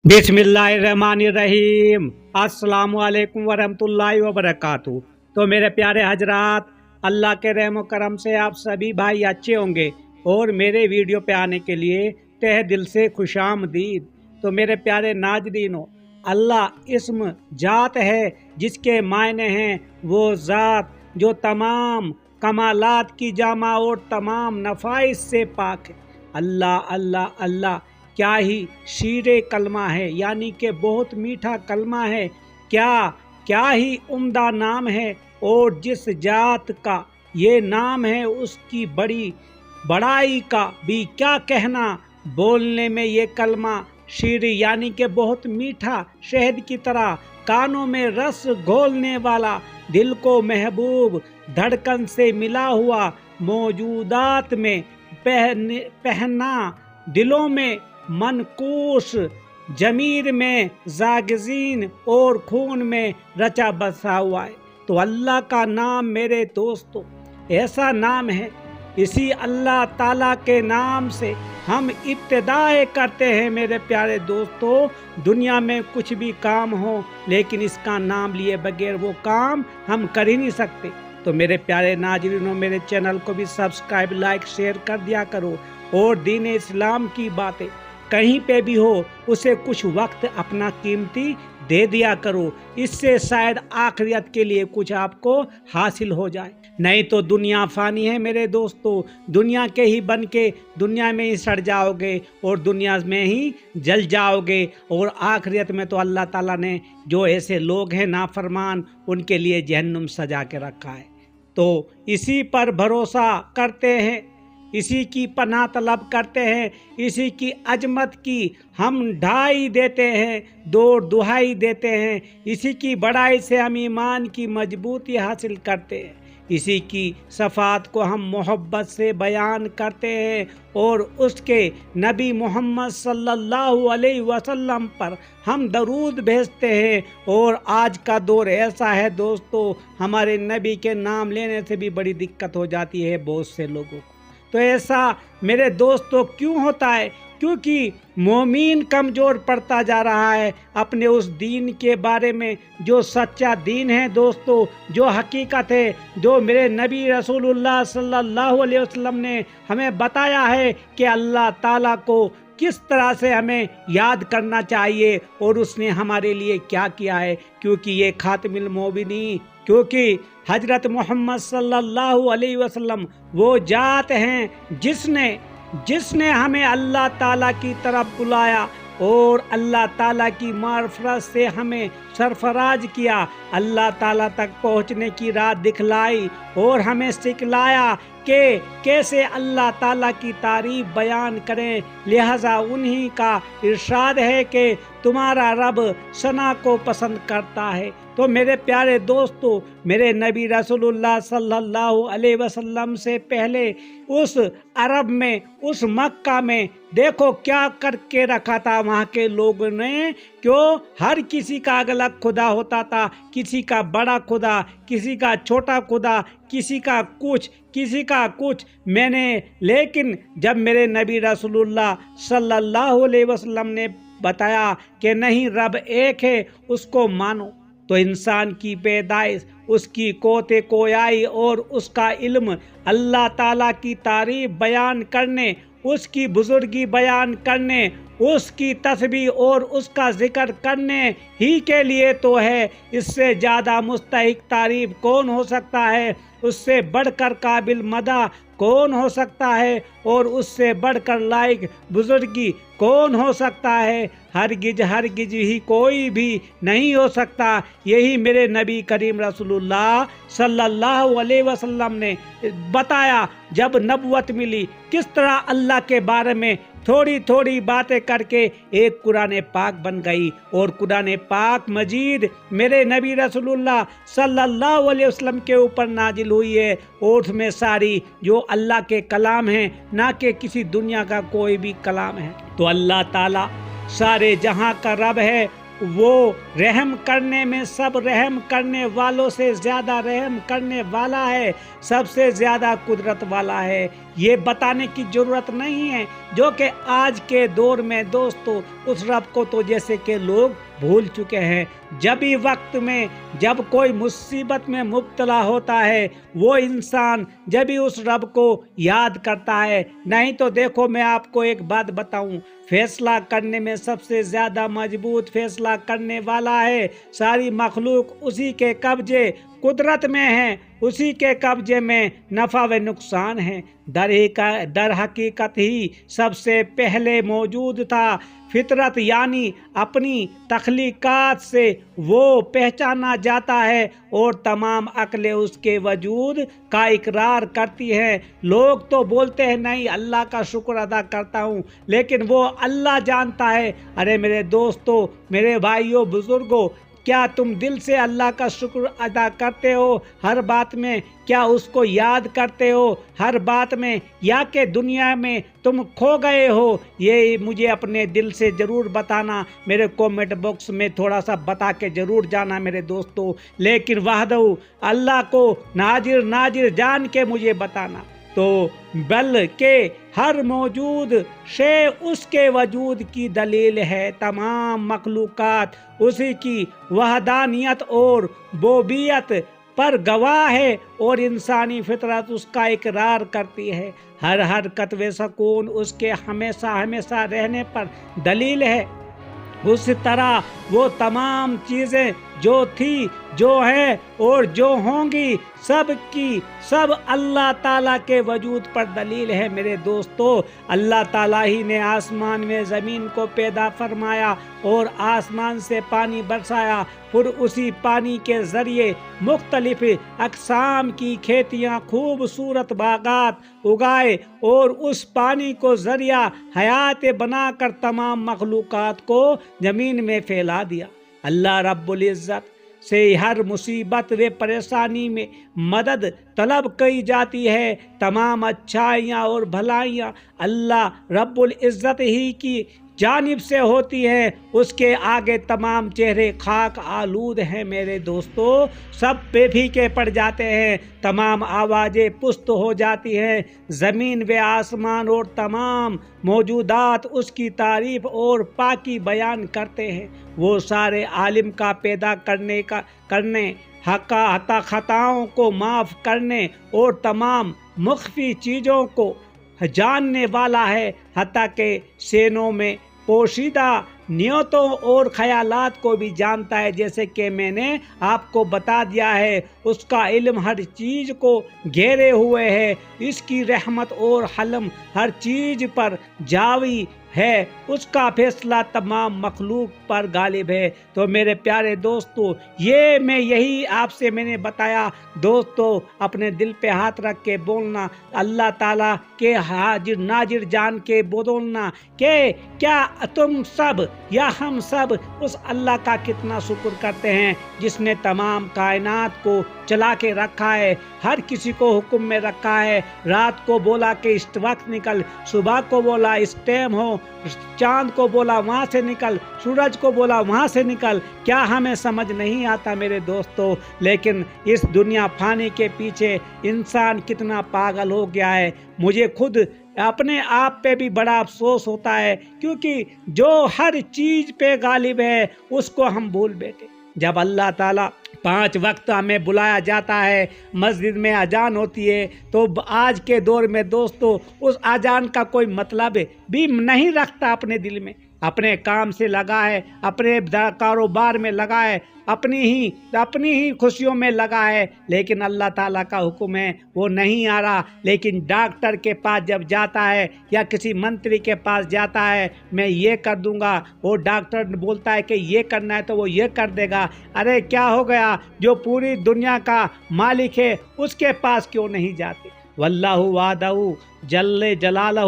बिस्मिल्लाहिर्रहमानिर्रहीम। अस्सलाम वालेकुम वरहमतुल्लाहि वबरकातुहू। तो मेरे प्यारे हजरात, अल्लाह के रहम करम से आप सभी भाई अच्छे होंगे और मेरे वीडियो पे आने के लिए तहे दिल से खुशामदीद। तो मेरे प्यारे नाज़रीनों, अल्लाह इस्म जात है जिसके मायने हैं वो ज़ात जो तमाम कमालात की जामा और तमाम नफ़ाइस से पाक है। अल्लाह अल्लाह अल्लाह क्या ही शीरे कलमा है, यानी कि बहुत मीठा कलमा है। क्या ही उम्दा नाम है। और जिस जात का ये नाम है उसकी बड़ाई का भी क्या कहना। बोलने में ये कलमा शीरी यानी कि बहुत मीठा, शहद की तरह कानों में रस घोलने वाला, दिल को महबूब धड़कन से मिला हुआ, मौजूदात में पहना, दिलों में मनकूश, जमीर में जागजीन और खून में रचा बसा हुआ है। तो अल्लाह का नाम मेरे दोस्तों ऐसा नाम है, इसी अल्लाह ताला के नाम से हम इब्तिदाएं करते हैं। मेरे प्यारे दोस्तों, दुनिया में कुछ भी काम हो लेकिन इसका नाम लिए बगैर वो काम हम कर ही नहीं सकते। तो मेरे प्यारे नाज़रीनों, मेरे चैनल को भी सब्सक्राइब, लाइक, शेयर कर दिया करो और दीन इस्लाम की बातें कहीं पे भी हो उसे कुछ वक्त अपना कीमती दे दिया करो। इससे शायद आखिरत के लिए कुछ आपको हासिल हो जाए। नहीं तो दुनिया फानी है मेरे दोस्तों, दुनिया के ही बन के दुनिया में ही सड़ जाओगे और दुनिया में ही जल जाओगे। और आखिरत में तो अल्लाह ताला ने जो ऐसे लोग हैं नाफरमान, उनके लिए जहन्नुम सजा के रखा है। तो इसी पर भरोसा करते हैं, इसी की पनाह तलब करते हैं, इसी की अजमत की हम ढाई देते हैं, दुहाई देते हैं। इसी की बड़ाई से हम ईमान की मजबूती हासिल करते हैं, इसी की सफ़ात को हम मोहब्बत से बयान करते हैं और उसके नबी मोहम्मद सल्लल्लाहु अलैहि वसल्लम पर हम दरूद भेजते हैं। और आज का दौर ऐसा है दोस्तों, हमारे नबी के नाम लेने से भी बड़ी दिक्कत हो जाती है बहुत से लोगों को। तो ऐसा मेरे दोस्तों क्यों होता है? क्योंकि मोमीन कमज़ोर पड़ता जा रहा है अपने उस दीन के बारे में जो सच्चा दीन है दोस्तों, जो हकीकत है, जो मेरे नबी रसूलुल्लाह सल्लल्लाहु अलैहि वसल्लम ने हमें बताया है कि अल्लाह ताला को किस तरह से हमें याद करना चाहिए और उसने हमारे लिए क्या किया है। क्योंकि ये खातिमुल मोमिनीन, क्योंकि हजरत मोहम्मद सल्लल्लाहु अलैहि वसल्लम वो जात हैं जिसने हमें अल्लाह ताला की तरफ बुलाया और अल्लाह ताला की मार्फत से हमें सरफराज किया, अल्लाह ताला तक पहुँचने की राह दिखलाई और हमें सिखलाया कि कैसे अल्लाह ताला की तारीफ बयान करें। लिहाजा उन्हीं का इरशाद है कि तुम्हारा रब सना को पसंद करता है। तो मेरे प्यारे दोस्तों, मेरे नबी रसूलुल्लाह सल्लल्लाहु अलैहि वसल्लम से पहले उस अरब में, उस मक्का में देखो क्या करके रखा था वहाँ के लोगों ने। क्यों? हर किसी का अलग खुदा होता था, किसी का बड़ा खुदा, किसी का छोटा खुदा, किसी का कुछ लेकिन जब मेरे नबी रसूलुल्लाह सल्लल्लाहु अलैहि वसल्लम ने बताया कि नहीं, रब एक है, उसको मानो, तो इंसान की पैदाइश, उसकी कोते कोयाई और उसका इल्म, अल्लाह ताला की तारीफ बयान करने, उसकी बुजुर्गी बयान करने, उसकी तस्बीह और उसका जिक्र करने ही के लिए तो है। इससे ज़्यादा मुस्तहिक तारीफ कौन हो सकता है? उससे बढ़कर काबिल मदा कौन हो सकता है? और उससे बढ़कर लायक बुजुर्गी कौन हो सकता है? हरगिज ही कोई भी नहीं हो सकता। यही मेरे नबी करीम रसूलुल्लाह सल्लल्लाहु अलैहि वसल्लम ने बताया। जब नबुवत मिली, किस तरह अल्लाह के बारे में थोड़ी थोड़ी बातें करके एक कुरान पाक बन गई और कुरान पाक मजीद मेरे नबी रसूलुल्लाह सल्लल्लाहु अलैहि वसल्लम के ऊपर नाजिल हुई है। और उसमें सारी जो अल्लाह के कलाम हैं, ना कि किसी दुनिया का कोई भी कलाम है। तो अल्लाह ताला सारे जहां का रब है, वो रहम करने में सब रहम करने वालों से ज़्यादा रहम करने वाला है, सबसे ज़्यादा कुदरत वाला है। یہ بتانے کی ضرورت نہیں ہے، جو کہ آج کے دور میں دوستو اس رب کو تو جیسے کہ لوگ بھول چکے ہیں۔ جبھی وقت میں جب کوئی مصیبت میں مبتلا ہوتا ہے وہ انسان جبھی اس رب کو یاد کرتا ہے، نہیں تو دیکھو میں آپ کو ایک بات بتاؤں، فیصلہ کرنے میں سب سے زیادہ مضبوط فیصلہ کرنے والا ہے، ساری مخلوق اسی کے قبضے قدرت میں ہے، اسی کے قبضے میں نفع و نقصان ہے۔ در حقیقت ہی سب سے پہلے موجود تھا، فطرت یعنی اپنی تخلیقات سے وہ پہچانا جاتا ہے اور تمام عقلیں اس کے وجود کا اقرار کرتی ہیں۔ لوگ تو بولتے ہیں نہیں اللہ کا شکر ادا کرتا ہوں، لیکن وہ اللہ جانتا ہے۔ ارے میرے دوستو، میرے بھائیوں، بزرگوں، کیا تم دل سے اللہ کا شکر ادا کرتے ہو ہر بات میں؟ کیا اس کو یاد کرتے ہو ہر بات میں، یا کہ دنیا میں تم کھو گئے ہو؟ یہ مجھے اپنے دل سے ضرور بتانا، میرے کومنٹ باکس میں تھوڑا سا بتا کے ضرور جانا میرے دوستو، لیکن وحدہ اللہ کو ناظر جان کے مجھے بتانا۔ تو بلکہ ہر موجود شے اس کے وجود کی دلیل ہے، تمام مخلوقات اسی کی وحدانیت اور ربوبیت پر گواہ ہے اور انسانی فطرت اس کا اقرار کرتی ہے۔ ہر حرکت و سکون اس کے ہمیشہ رہنے پر دلیل ہے۔ اس طرح وہ تمام چیزیں جو تھی، جو ہیں اور جو ہوں گی، سب کی سب اللہ تعالیٰ کے وجود پر دلیل ہے میرے دوستو۔ اللہ تعالیٰ ہی نے آسمان میں زمین کو پیدا فرمایا اور آسمان سے پانی برسایا، پھر اسی پانی کے ذریعے مختلف اقسام کی کھیتیاں، خوبصورت باغات اگائے اور اس پانی کو ذریعہ حیات بنا کر تمام مخلوقات کو زمین میں پھیلا دیا۔ اللہ رب العزت سے ہر مصیبت و پریشانی میں مدد طلب کی جاتی ہے۔ تمام اچھائیاں اور بھلائیاں اللہ رب العزت ہی کی جانب سے ہوتی ہے، اس کے آگے تمام چہرے خاک آلود ہیں میرے دوستو، سب پہ پھیکے پڑ جاتے ہیں، تمام آوازیں پست ہو جاتی ہیں۔ زمین و آسمان اور تمام موجودات اس کی تعریف اور پاکی بیان کرتے ہیں۔ وہ سارے عالم کا پیدا کرنے خطاؤں کو معاف کرنے اور تمام مخفی چیزوں کو جاننے والا ہے، حتیٰ کہ سینوں میں پوشیدہ نیتوں اور خیالات کو بھی جانتا ہے، جیسے کہ میں نے آپ کو بتا دیا ہے۔ اس کا علم ہر چیز کو گھیرے ہوئے ہے، اس کی رحمت اور حلم ہر چیز پر جاوی ہے، اس کا فیصلہ تمام مخلوق پر غالب ہے۔ تو میرے پیارے دوستو، یہی آپ سے میں نے بتایا دوستو، اپنے دل پہ ہاتھ رکھ کے بولنا، اللہ تعالیٰ کے حاضر ناظر جان کے بولنا کہ کیا تم سب یا ہم سب اس اللہ کا کتنا شکر کرتے ہیں جس نے تمام کائنات کو چلا کے رکھا ہے، ہر کسی کو حکم میں رکھا ہے۔ رات کو بولا کہ اس وقت نکل، صبح کو بولا اس ٹائم ہو، چاند کو بولا وہاں سے نکل، سورج کو بولا وہاں سے نکل۔ کیا ہمیں سمجھ نہیں آتا میرے دوستو؟ لیکن اس دنیا فانی کے پیچھے انسان کتنا پاگل ہو گیا ہے۔ مجھے خود اپنے آپ پہ بھی بڑا افسوس ہوتا ہے، کیونکہ جو ہر چیز پہ غالب ہے اس کو ہم بھول بیٹھے۔ جب اللہ تعالیٰ 5 وقت ہمیں بلایا جاتا ہے، مسجد میں اذان ہوتی ہے، تو آج کے دور میں دوستو اس اذان کا کوئی مطلب بھی نہیں رکھتا اپنے دل میں، اپنے کام سے لگا ہے، اپنے کاروبار میں لگا ہے، اپنی ہی خوشیوں میں لگا ہے، لیکن اللہ تعالیٰ کا حکم ہے وہ نہیں آ رہا۔ لیکن ڈاکٹر کے پاس جب جاتا ہے یا کسی منتری کے پاس جاتا ہے، میں یہ کر دوں گا، وہ ڈاکٹر بولتا ہے کہ یہ کرنا ہے تو وہ یہ کر دے گا۔ ارے کیا ہو گیا؟ جو پوری دنیا کا مالک ہے اس کے پاس کیوں نہیں جاتے؟ واللہ وحدہ جل جلالہ،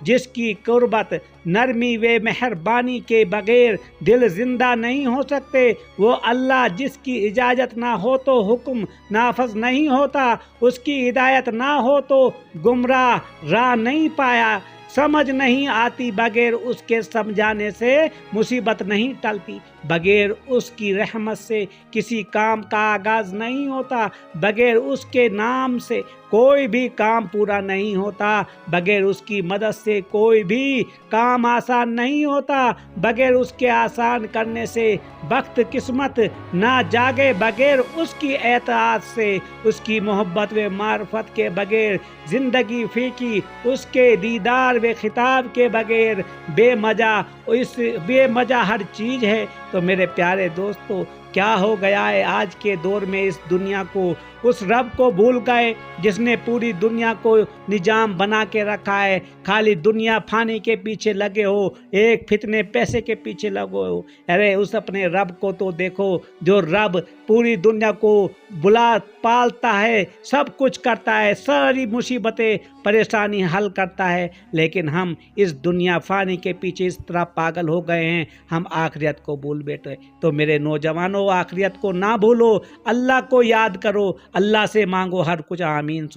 جس کی قربت نرمی و مہربانی کے بغیر دل زندہ نہیں ہو سکتے، وہ اللہ جس کی اجازت نہ ہو تو حکم نافذ نہیں ہوتا، اس کی ہدایت نہ ہو تو گمراہ راہ نہیں پایا، سمجھ نہیں آتی، بغیر اس کے سمجھانے سے مصیبت نہیں ٹلتی، بغیر اس کی رحمت سے کسی کام کا آغاز نہیں ہوتا، بغیر اس کے نام سے कोई भी काम पूरा नहीं होता बगैर उसकी मदद से, कोई भी काम आसान नहीं होता बगैर उसके आसान करने से, वक्त किस्मत ना जागे बगैर उसकी एताअत से, उसकी मोहब्बत व मार्फत के बगैर ज़िंदगी फीकी, उसके दीदार व खिताब के बगैर बेमजा, इस बेमजा हर चीज़ है। तो मेरे प्यारे दोस्तों, क्या हो गया है आज के दौर में इस दुनिया को, उस रब को भूल गए जिसने पूरी दुनिया को निजाम बना के रखा है। खाली दुनिया फानी के पीछे लगे हो, एक फितने पैसे के पीछे लगे हो। अरे उस अपने रब को तो देखो, जो रब पूरी दुनिया को बुला पालता है, सब कुछ करता है, सारी मुसीबतें परेशानी हल करता है। लेकिन हम इस दुनिया फानी के पीछे इस तरह पागल हो गए हैं, हम आखिरत को भूल बैठे। तो मेरे नौजवानों, आखिरत को ना भूलो, अल्लाह को याद करो, अल्लाह से मांगो हर कुछ। आमीन।